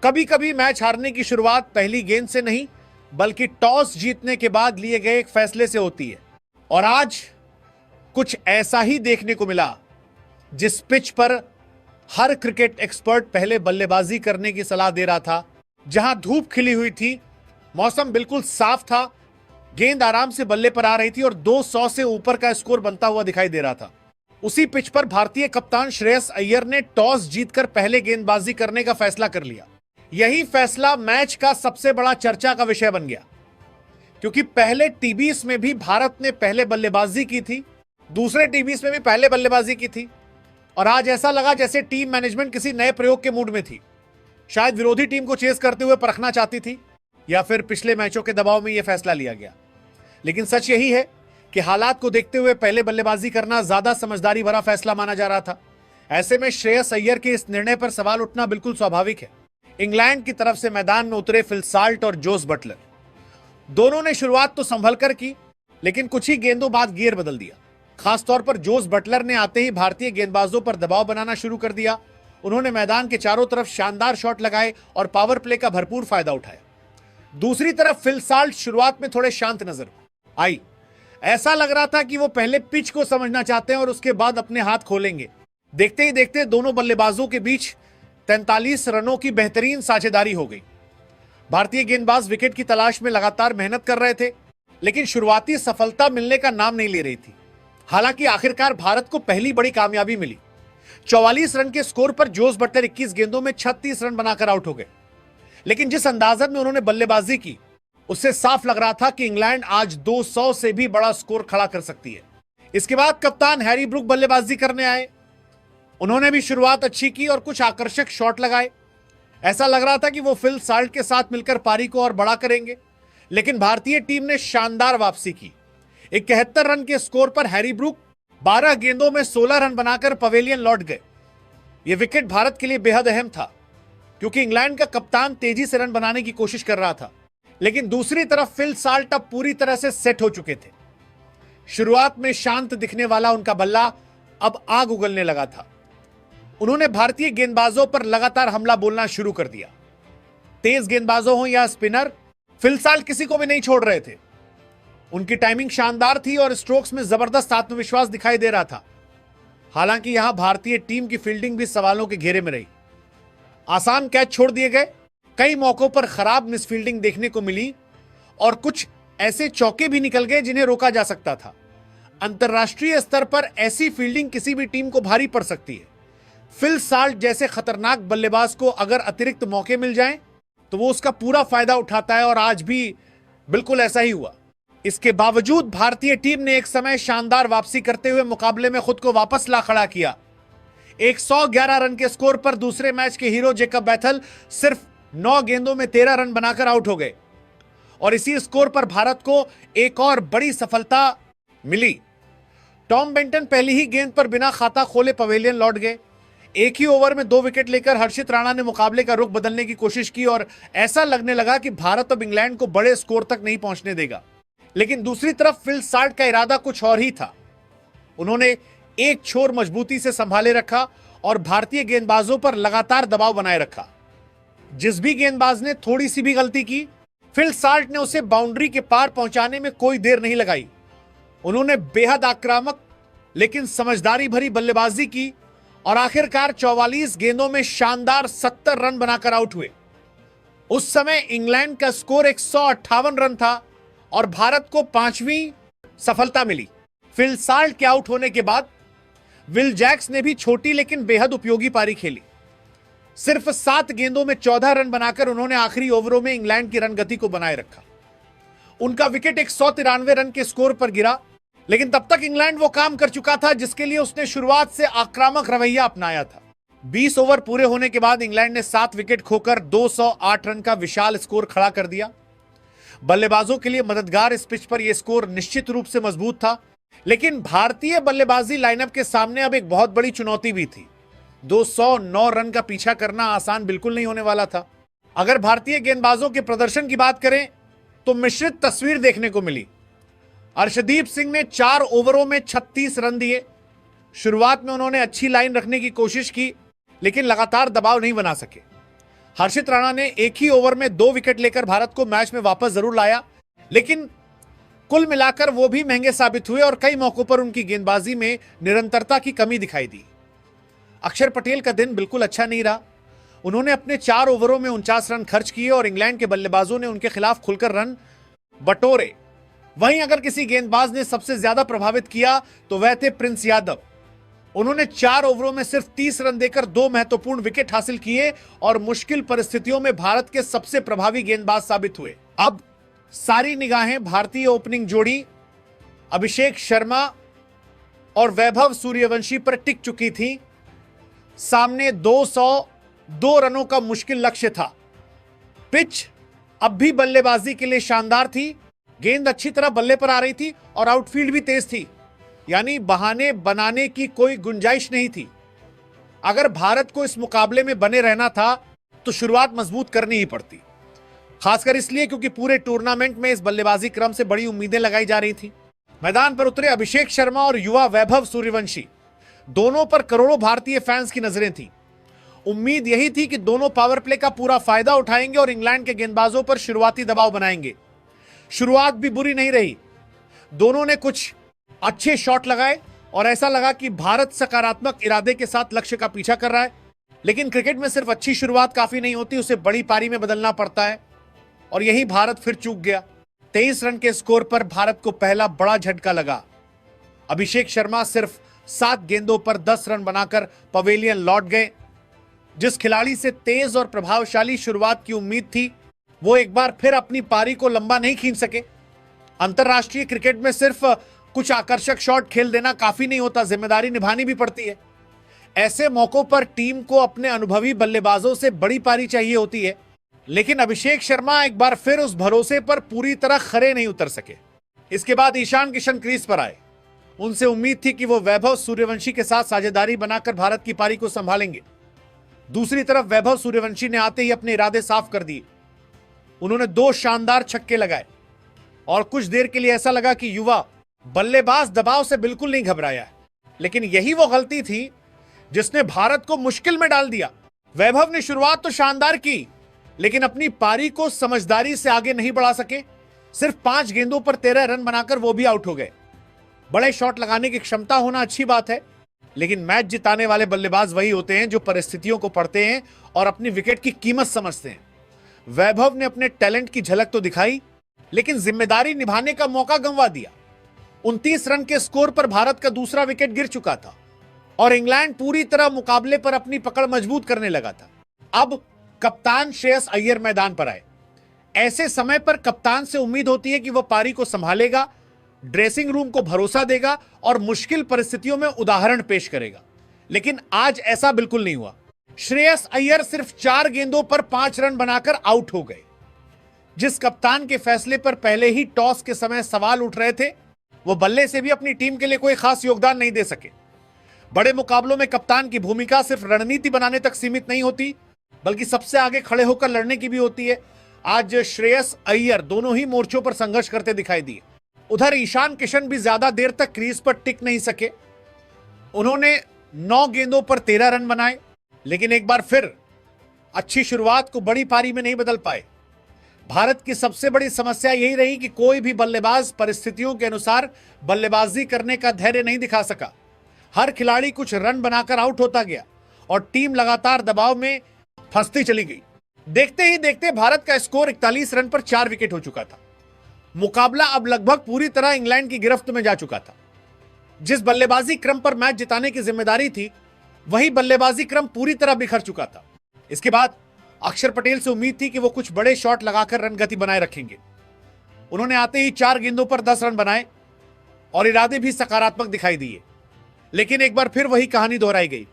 कभी कभी मैच हारने की शुरुआत पहली गेंद से नहीं बल्कि टॉस जीतने के बाद लिए गए एक फैसले से होती है। और आज कुछ ऐसा ही देखने को मिला। जिस पिच पर हर क्रिकेट एक्सपर्ट पहले बल्लेबाजी करने की सलाह दे रहा था, जहां धूप खिली हुई थी, मौसम बिल्कुल साफ था, गेंद आराम से बल्ले पर आ रही थी और 200 से ऊपर का स्कोर बनता हुआ दिखाई दे रहा था, उसी पिच पर भारतीय कप्तान श्रेयस अय्यर ने टॉस जीतकर पहले गेंदबाजी करने का फैसला कर लिया। यही फैसला मैच का सबसे बड़ा चर्चा का विषय बन गया, क्योंकि पहले टी20 में भी भारत ने पहले बल्लेबाजी की थी, दूसरे टी20 में भी पहले बल्लेबाजी की थी, और आज ऐसा लगा जैसे टीम मैनेजमेंट किसी नए प्रयोग के मूड में थी। शायद विरोधी टीम को चेस करते हुए परखना चाहती थी, या फिर पिछले मैचों के दबाव में यह फैसला लिया गया। लेकिन सच यही है कि हालात को देखते हुए पहले बल्लेबाजी करना ज्यादा समझदारी भरा फैसला माना जा रहा था। ऐसे में श्रेयस अय्यर के इस निर्णय पर सवाल उठना बिल्कुल स्वाभाविक है। इंग्लैंड की तरफ से मैदान में उतरे फिल साल्ट और जोस बटलर, दोनों ने शुरुआत तो संभल कर की, लेकिन कुछ ही गेंदों बाद गियर बदल दिया। खासतौर पर जोस बटलर ने आते ही भारतीय गेंदबाजों पर दबाव बनाना शुरू कर दिया। उन्होंने मैदान के चारों तरफ शानदार शॉट लगाए और पावर प्ले का भरपूर फायदा उठाया। दूसरी तरफ फिल साल्ट शुरुआत में थोड़े शांत नजर आई। ऐसा लग रहा था कि वो पहले पिच को समझना चाहते हैं और उसके बाद अपने हाथ खोलेंगे। देखते ही देखते दोनों बल्लेबाजों के बीच 43 रनों की बेहतरीन साझेदारी हो गई। भारतीय गेंदबाज विकेट की तलाश में लगातार मेहनत कर रहे थे, लेकिन शुरुआती सफलता मिलने का नाम नहीं ले रही थी। हालांकि आखिरकार भारत को पहली बड़ी कामयाबी मिली। 44 रन के स्कोर पर जोस बटलर 21 गेंदों में 36 रन बनाकर आउट हो गए। लेकिन जिस अंदाज में उन्होंने बल्लेबाजी की, उससे साफ लग रहा था कि इंग्लैंड आज 200 से भी बड़ा स्कोर खड़ा कर सकती है। इसके बाद कप्तान हैरी ब्रूक बल्लेबाजी करने आए। उन्होंने भी शुरुआत अच्छी की और कुछ आकर्षक शॉट लगाए। ऐसा लग रहा था कि वो फिल साल्ट के साथ मिलकर पारी को और बड़ा करेंगे, लेकिन भारतीय टीम ने शानदार वापसी की। 71 रन के स्कोर पर हैरी ब्रूक 12 गेंदों में 16 रन बनाकर पवेलियन लौट गए। यह विकेट भारत के लिए बेहद अहम था, क्योंकि इंग्लैंड का कप्तान तेजी से रन बनाने की कोशिश कर रहा था। लेकिन दूसरी तरफ फिल साल्ट अब पूरी तरह से सेट हो चुके थे। शुरुआत में शांत दिखने वाला उनका बल्ला अब आग उगलने लगा था। उन्होंने भारतीय गेंदबाजों पर लगातार हमला बोलना शुरू कर दिया। तेज गेंदबाजों हो या स्पिनर, फिल साल्ट किसी को भी नहीं छोड़ रहे थे। उनकी टाइमिंग शानदार थी और स्ट्रोक्स में जबरदस्त आत्मविश्वास दिखाई दे रहा था। हालांकि यहां भारतीय टीम की फील्डिंग भी सवालों के घेरे में रही। आसान कैच छोड़ दिए गए, कई मौकों पर खराब मिसफील्डिंग देखने को मिली और कुछ ऐसे चौके भी निकल गए जिन्हें रोका जा सकता था। अंतर्राष्ट्रीय स्तर पर ऐसी फील्डिंग किसी भी टीम को भारी पड़ सकती है। फिल साल्ट जैसे खतरनाक बल्लेबाज को अगर अतिरिक्त मौके मिल जाएं, तो वो उसका पूरा फायदा उठाता है, और आज भी बिल्कुल ऐसा ही हुआ। इसके बावजूद भारतीय टीम ने एक समय शानदार वापसी करते हुए मुकाबले में खुद को वापस ला खड़ा किया। 111 रन के स्कोर पर दूसरे मैच के हीरो जेकब बैथल सिर्फ 9 गेंदों में 13 रन बनाकर आउट हो गए, और इसी स्कोर पर भारत को एक और बड़ी सफलता मिली। टॉम बेंटन पहली ही गेंद पर बिना खाता खोले पवेलियन लौट गए। एक ही ओवर में 2 विकेट लेकर हर्षित राणा ने मुकाबले का रुख बदलने की कोशिश की, और ऐसा लगने लगा कि भारत अब इंग्लैंड को बड़े स्कोर तक नहीं पहुंचने देगा। लेकिन दूसरी तरफ फिल साल्ट का इरादा कुछ और ही था। उन्होंने एक छोर मजबूती से संभाले रखा और भारतीय गेंदबाजों पर लगातार दबाव बनाए रखा। जिस भी गेंदबाज ने थोड़ी सी भी गलती की, फिल साल्ट ने उसे बाउंड्री के पार पहुंचाने में कोई देर नहीं लगाई। उन्होंने बेहद आक्रामक लेकिन समझदारी भरी बल्लेबाजी की और आखिरकार 44 गेंदों में शानदार 70 रन बनाकर आउट हुए। उस समय इंग्लैंड का स्कोर 158 रन था और भारत को 5वीं सफलता मिली। फिल साल्ट के आउट होने के बाद विल जैक्स ने भी छोटी लेकिन बेहद उपयोगी पारी खेली। सिर्फ 7 गेंदों में 14 रन बनाकर उन्होंने आखिरी ओवरों में इंग्लैंड की रनगति को बनाए रखा। उनका विकेट 193 रन के स्कोर पर गिरा, लेकिन तब तक इंग्लैंड वो काम कर चुका था जिसके लिए उसने शुरुआत से आक्रामक रवैया अपनाया था। 20 ओवर पूरे होने के बाद इंग्लैंड ने 7 विकेट खोकर 208 रन का विशाल स्कोर खड़ा कर दिया। बल्लेबाजों के लिए मददगार इस पिच पर यह स्कोर निश्चित रूप से मजबूत था, लेकिन भारतीय बल्लेबाजी लाइनअप के सामने अब एक बहुत बड़ी चुनौती भी थी। 209 रन का पीछा करना आसान बिल्कुल नहीं होने वाला था। अगर भारतीय गेंदबाजों के प्रदर्शन की बात करें तो मिश्रित तस्वीर देखने को मिली। अर्शदीप सिंह ने 4 ओवरों में 36 रन दिए। शुरुआत में उन्होंने अच्छी लाइन रखने की कोशिश की, लेकिन लगातार दबाव नहीं बना सके। हर्षित राणा ने एक ही ओवर में 2 विकेट लेकर भारत को मैच में वापस जरूर लाया, लेकिन कुल मिलाकर वो भी महंगे साबित हुए और कई मौकों पर उनकी गेंदबाजी में निरंतरता की कमी दिखाई दी। अक्षर पटेल का दिन बिल्कुल अच्छा नहीं रहा। उन्होंने अपने 4 ओवरों में 49 रन खर्च किए और इंग्लैंड के बल्लेबाजों ने उनके खिलाफ खुलकर रन बटोरे। वहीं अगर किसी गेंदबाज ने सबसे ज्यादा प्रभावित किया तो वह थे प्रिंस यादव। उन्होंने 4 ओवरों में सिर्फ 30 रन देकर 2 महत्वपूर्ण विकेट हासिल किए और मुश्किल परिस्थितियों में भारत के सबसे प्रभावी गेंदबाज साबित हुए। अब सारी निगाहें भारतीय ओपनिंग जोड़ी अभिषेक शर्मा और वैभव सूर्यवंशी पर टिक चुकी थी। सामने 202 रनों का मुश्किल लक्ष्य था। पिच अब भी बल्लेबाजी के लिए शानदार थी। गेंद अच्छी तरह बल्ले पर आ रही थी और आउटफील्ड भी तेज थी, यानी बहाने बनाने की कोई गुंजाइश नहीं थी। अगर भारत को इस मुकाबले में बने रहना था तो शुरुआत मजबूत करनी ही पड़ती, खासकर इसलिए क्योंकि पूरे टूर्नामेंट में इस बल्लेबाजी क्रम से बड़ी उम्मीदें लगाई जा रही थी। मैदान पर उतरे अभिषेक शर्मा और युवा वैभव सूर्यवंशी, दोनों पर करोड़ों भारतीय फैंस की नजरें थीं। उम्मीद यही थी कि दोनों पावर प्ले का पूरा फायदा उठाएंगे और इंग्लैंड के गेंदबाजों पर शुरुआती दबाव बनाएंगे। शुरुआत भी बुरी नहीं रही। दोनों ने कुछ अच्छे शॉट लगाए और ऐसा लगा कि भारत सकारात्मक इरादे के साथ लक्ष्य का पीछा कर रहा है। लेकिन क्रिकेट में सिर्फ अच्छी शुरुआत काफी नहीं होती, उसे बड़ी पारी में बदलना पड़ता है और यही भारत फिर चूक गया। 23 रन के स्कोर पर भारत को पहला बड़ा झटका लगा। अभिषेक शर्मा सिर्फ 7 गेंदों पर 10 रन बनाकर पवेलियन लौट गए। जिस खिलाड़ी से तेज और प्रभावशाली शुरुआत की उम्मीद थी, वो एक बार फिर अपनी पारी को लंबा नहीं खींच सके। अंतरराष्ट्रीय क्रिकेट में सिर्फ कुछ आकर्षक शॉट खेल देना काफी नहीं होता, जिम्मेदारी निभानी भी पड़ती है। ऐसे मौकों पर टीम को अपने अनुभवी बल्लेबाजों से बड़ी पारी चाहिए होती है, लेकिन अभिषेक शर्मा एक बार फिर उस भरोसे पर पूरी तरह खरे नहीं उतर सके। इसके बाद ईशान किशन क्रीज पर आए। उनसे उम्मीद थी कि वो वैभव सूर्यवंशी के साथ साझेदारी बनाकर भारत की पारी को संभालेंगे। दूसरी तरफ वैभव सूर्यवंशी ने आते ही अपने इरादे साफ कर दिए। उन्होंने 2 शानदार छक्के लगाए और कुछ देर के लिए ऐसा लगा कि युवा बल्लेबाज दबाव से बिल्कुल नहीं घबराया है। लेकिन यही वो गलती थी जिसने भारत को मुश्किल में डाल दिया। वैभव ने शुरुआत तो शानदार की, लेकिन अपनी पारी को समझदारी से आगे नहीं बढ़ा सके। सिर्फ 5 गेंदों पर 13 रन बनाकर वो भी आउट हो गए। बड़े शॉट लगाने की क्षमता होना अच्छी बात है, लेकिन मैच जिताने वाले बल्लेबाज वही होते हैं जो परिस्थितियों को पढ़ते हैं और अपनी विकेट की कीमत समझते हैं। वैभव ने अपने टैलेंट की झलक तो दिखाई, लेकिन जिम्मेदारी निभाने का मौका गंवा दिया। 29 रन के स्कोर पर भारत का दूसरा विकेट गिर चुका था और इंग्लैंड पूरी तरह मुकाबले पर अपनी पकड़ मजबूत करने लगा था। अब कप्तान श्रेयस अय्यर मैदान पर आए। ऐसे समय पर कप्तान से उम्मीद होती है कि वह पारी को संभालेगा, ड्रेसिंग रूम को भरोसा देगा और मुश्किल परिस्थितियों में उदाहरण पेश करेगा। लेकिन आज ऐसा बिल्कुल नहीं हुआ। श्रेयस अय्यर सिर्फ 4 गेंदों पर 5 रन बनाकर आउट हो गए। जिस कप्तान के फैसले पर पहले ही टॉस के समय सवाल उठ रहे थे, वो बल्ले से भी अपनी टीम के लिए कोई खास योगदान नहीं दे सके। बड़े मुकाबलों में कप्तान की भूमिका सिर्फ रणनीति बनाने तक सीमित नहीं होती, बल्कि सबसे आगे खड़े होकर लड़ने की भी होती है। आज श्रेयस अय्यर दोनों ही मोर्चों पर संघर्ष करते दिखाई दिए। उधर ईशान किशन भी ज्यादा देर तक क्रीज पर टिक नहीं सके। उन्होंने 9 गेंदों पर 13 रन बनाए, लेकिन एक बार फिर अच्छी शुरुआत को बड़ी पारी में नहीं बदल पाए। भारत की सबसे बड़ी समस्या यही रही कि कोई भी बल्लेबाज परिस्थितियों के अनुसार बल्लेबाजी करने का धैर्य नहीं दिखा सका। हर खिलाड़ी कुछ रन बनाकर आउट होता गया और टीम लगातार दबाव में फंसती चली गई। देखते ही देखते भारत का स्कोर 41 रन पर 4 विकेट हो चुका था। मुकाबला अब लगभग पूरी तरह इंग्लैंड की गिरफ्त में जा चुका था। जिस बल्लेबाजी क्रम पर मैच जिताने की जिम्मेदारी थी, वही बल्लेबाजी क्रम पूरी तरह बिखर चुका था। इसके बाद अक्षर पटेल से उम्मीद थी कि वो कुछ बड़े शॉट लगाकर रन गति बनाए रखेंगे। उन्होंने आते ही 4 गेंदों पर 10 रन बनाए और इरादे भी सकारात्मक दिखाई दिए। लेकिन एक बार फिर वही कहानी दोहराई गई।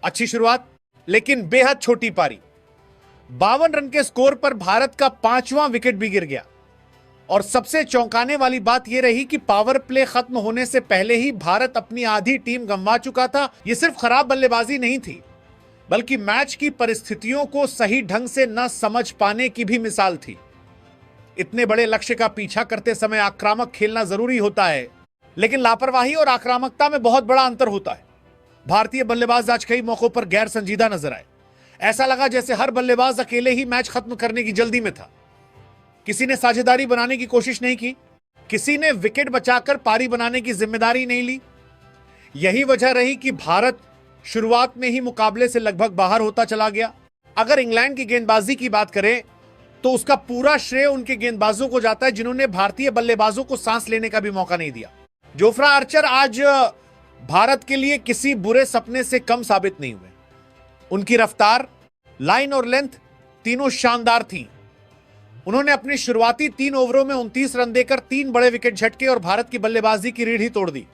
अच्छी शुरुआत, लेकिन बेहद छोटी पारी। 52 रन के स्कोर पर भारत का 5वां विकेट भी गिर गया और सबसे चौंकाने वाली बात यह रही कि पावर प्ले खत्म होने से पहले ही भारत अपनी आधी टीम गंवा चुका था। यह सिर्फ खराब बल्लेबाजी नहीं थी, बल्कि मैच की परिस्थितियों को सही ढंग से न समझ पाने की भी मिसाल थी। इतने बड़े लक्ष्य का पीछा करते समय आक्रामक खेलना जरूरी होता है, लेकिन लापरवाही और आक्रामकता में बहुत बड़ा अंतर होता है। भारतीय बल्लेबाज आज कई मौकों पर गैर संजीदा नजर आए। ऐसा लगा जैसे हर बल्लेबाज अकेले ही मैच खत्म करने की जल्दी में था। किसी ने साझेदारी बनाने की कोशिश नहीं की, किसी ने विकेट बचाकर पारी बनाने की जिम्मेदारी नहीं ली। यही वजह रही कि भारत शुरुआत में ही मुकाबले से लगभग बाहर होता चला गया। अगर इंग्लैंड की गेंदबाजी की बात करें तो उसका पूरा श्रेय उनके गेंदबाजों को जाता है जिन्होंने भारतीय बल्लेबाजों को सांस लेने का भी मौका नहीं दिया। जोफ्रा आर्चर आज भारत के लिए किसी बुरे सपने से कम साबित नहीं हुए। उनकी रफ्तार, लाइन और लेंथ तीनों शानदार थी। उन्होंने अपनी शुरुआती 3 ओवरों में 29 रन देकर 3 बड़े विकेट झटके और भारत की बल्लेबाजी की रीढ़ ही तोड़ दी।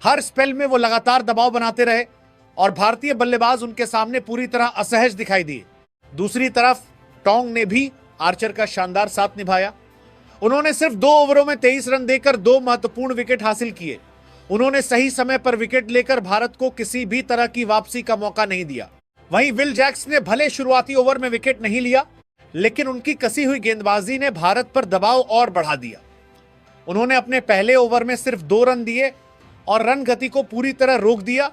हर स्पेल में वो लगातार दबाव बनाते रहे और भारतीय बल्लेबाज उनके सामने पूरी तरह असहज दिखाई दिए। दूसरी तरफ टोंग ने भी आर्चर का शानदार साथ निभाया। उन्होंने सिर्फ 2 ओवरों में 23 रन देकर 2 महत्वपूर्ण विकेट हासिल किए। उन्होंने सही समय पर विकेट लेकर भारत को किसी भी तरह की वापसी का मौका नहीं दिया। वहीं विल जैक्स ने भले शुरुआती ओवर में विकेट नहीं लिया, लेकिन उनकी कसी हुई गेंदबाजी ने भारत पर दबाव और बढ़ा दिया। उन्होंने अपने पहले ओवर में सिर्फ 2 रन दिए और रन गति को पूरी तरह रोक दिया।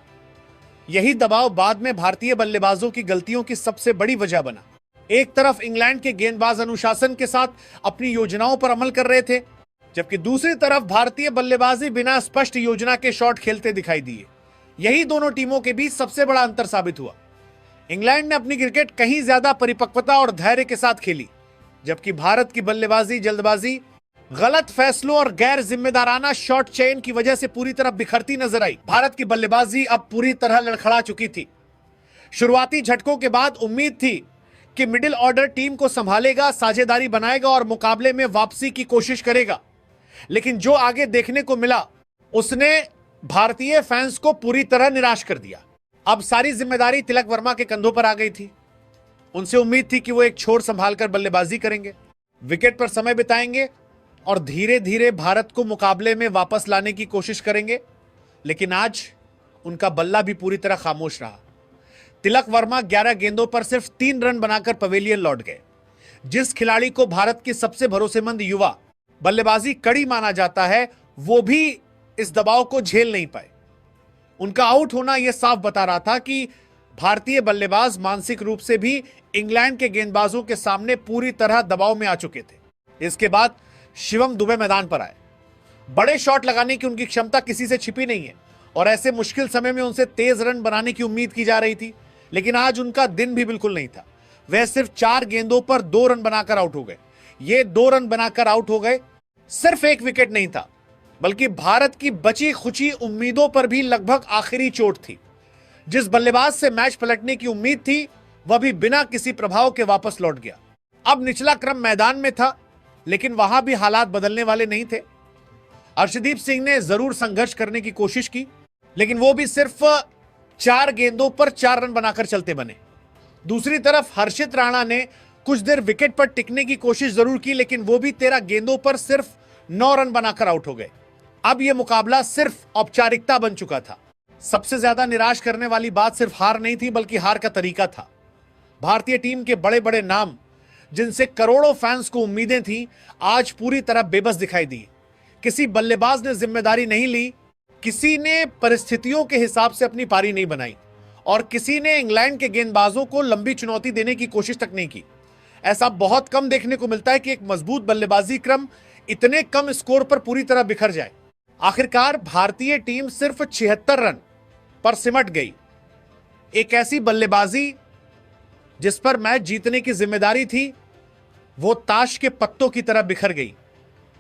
यही दबाव बाद में भारतीय बल्लेबाजों की गलतियों की सबसे बड़ी वजह बना। एक तरफ इंग्लैंड के गेंदबाज अनुशासन के साथ अपनी योजनाओं पर अमल कर रहे थे, जबकि दूसरी तरफ भारतीय बल्लेबाजी बिना स्पष्ट योजना के शॉट खेलते दिखाई दिए। यही दोनों टीमों के बीच सबसे बड़ा अंतर साबित हुआ। इंग्लैंड ने अपनी क्रिकेट कहीं ज्यादा परिपक्वता और धैर्य के साथ खेली, जबकि भारत की बल्लेबाजी जल्दबाजी, गलत फैसलों और गैर जिम्मेदाराना शॉट चयन की वजह से पूरी तरह बिखरती नजर आई। भारत की बल्लेबाजी अब पूरी तरह लड़खड़ा चुकी थी। शुरुआती झटकों के बाद उम्मीद थी कि मिडिल ऑर्डर टीम को संभालेगा, साझेदारी बनाएगा और मुकाबले में वापसी की कोशिश करेगा, लेकिन जो आगे देखने को मिला उसने भारतीय फैंस को पूरी तरह निराश कर दिया। अब सारी जिम्मेदारी तिलक वर्मा के कंधों पर आ गई थी। उनसे उम्मीद थी कि वो एक छोर संभालकर बल्लेबाजी करेंगे, विकेट पर समय बिताएंगे और धीरे धीरे भारत को मुकाबले में वापस लाने की कोशिश करेंगे, लेकिन आज उनका बल्ला भी पूरी तरह खामोश रहा। तिलक वर्मा 11 गेंदों पर सिर्फ 3 रन बनाकर पवेलियन लौट गए। जिस खिलाड़ी को भारत की सबसे भरोसेमंद युवा बल्लेबाजी कड़ी माना जाता है, वो भी इस दबाव को झेल नहीं पाए। उनका आउट होना यह साफ बता रहा था कि भारतीय बल्लेबाज मानसिक रूप से भी इंग्लैंड के गेंदबाजों के सामने पूरी तरह दबाव में आ चुके थे। इसके बाद शिवम दुबे मैदान पर आए। बड़े शॉट लगाने की उनकी क्षमता किसी से छिपी नहीं है और ऐसे मुश्किल समय में उनसे तेज रन बनाने की उम्मीद की जा रही थी, लेकिन आज उनका दिन भी बिल्कुल नहीं था। वह सिर्फ 4 गेंदों पर 2 रन बनाकर आउट हो गए। ये 2 रन बनाकर आउट हो गए सिर्फ एक विकेट नहीं था, बल्कि भारत की बची खुची उम्मीदों पर भी लगभग आखिरी चोट थी। जिस बल्लेबाज से मैच पलटने की उम्मीद थी, वह भी बिना किसी प्रभाव के वापस लौट गया। अब निचला क्रम मैदान में था, लेकिन वहां भी हालात बदलने वाले नहीं थे। अर्शदीप सिंह ने जरूर संघर्ष करने की कोशिश की, लेकिन वो भी सिर्फ 4 गेंदों पर 4 रन बनाकर चलते बने। दूसरी तरफ हर्षित राणा ने कुछ देर विकेट पर टिकने की कोशिश जरूर की, लेकिन वो भी 13 गेंदों पर सिर्फ 9 रन बनाकर आउट हो गए। अब यह मुकाबला सिर्फ औपचारिकता बन चुका था। सबसे ज्यादा निराश करने वाली बात सिर्फ हार नहीं थी, बल्कि हार का तरीका था। भारतीय टीम के बड़े बड़े नाम, जिनसे करोड़ों फैंस को उम्मीदें थीं, आज पूरी तरह बेबस दिखाई दी। किसी बल्लेबाज ने जिम्मेदारी नहीं ली, किसी ने परिस्थितियों के हिसाब से अपनी पारी नहीं बनाई और किसी ने इंग्लैंड के गेंदबाजों को लंबी चुनौती देने की कोशिश तक नहीं की। ऐसा बहुत कम देखने को मिलता है कि एक मजबूत बल्लेबाजी क्रम इतने कम स्कोर पर पूरी तरह बिखर जाए। आखिरकार भारतीय टीम सिर्फ 76 रन पर सिमट गई। एक ऐसी बल्लेबाजी जिस पर मैच जीतने की जिम्मेदारी थी, वो ताश के पत्तों की तरह बिखर गई।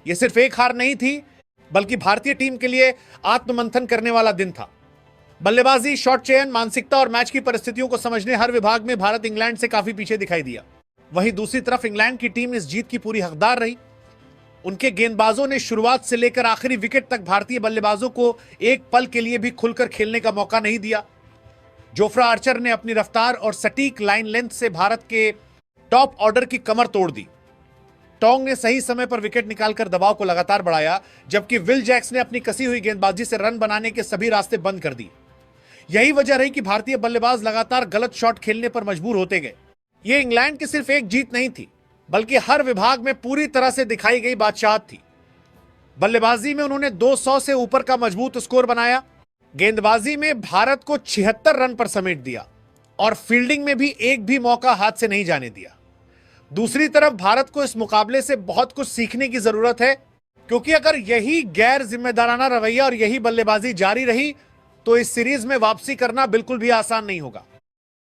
यह सिर्फ एक हार नहीं थी, बल्कि भारतीय टीम के लिए आत्ममंथन करने वाला दिन था। बल्लेबाजी, शॉट चयन, मानसिकता और मैच की परिस्थितियों को समझने हर विभाग में भारत इंग्लैंड से काफी पीछे दिखाई दिया। वहीं दूसरी तरफ इंग्लैंड की टीम इस जीत की पूरी हकदार रही। उनके गेंदबाजों ने शुरुआत से लेकर आखिरी विकेट तक भारतीय बल्लेबाजों को एक पल के लिए भी खुलकर खेलने का मौका नहीं दिया। जोफ्रा आर्चर ने अपनी रफ्तार और सटीक लाइन लेंथ से भारत के टॉप ऑर्डर की कमर तोड़ दी। टोंग ने सही समय पर विकेट निकालकर दबाव को लगातार बढ़ाया, जबकि विल जैक्स ने अपनी कसी हुई गेंदबाजी से रन बनाने के सभी रास्ते बंद कर दिए। यही वजह रही कि भारतीय बल्लेबाज लगातार गलत शॉट खेलने पर मजबूर होते गए। यह इंग्लैंड की सिर्फ एक जीत नहीं थी, बल्कि हर विभाग में पूरी तरह से दिखाई गई बादशाहत थी। बल्लेबाजी में उन्होंने 200 से ऊपर का मजबूत स्कोर बनाया। गेंदबाजी में भारत को 76 रन पर समेट दिया और फील्डिंग में भी एक भी मौका हाथ से नहीं जाने दिया। दूसरी तरफ भारत को इस मुकाबले से बहुत कुछ सीखने की जरूरत है, क्योंकि अगर यही गैर जिम्मेदाराना रवैया और यही बल्लेबाजी जारी रही तो इस सीरीज में वापसी करना बिल्कुल भी आसान नहीं होगा।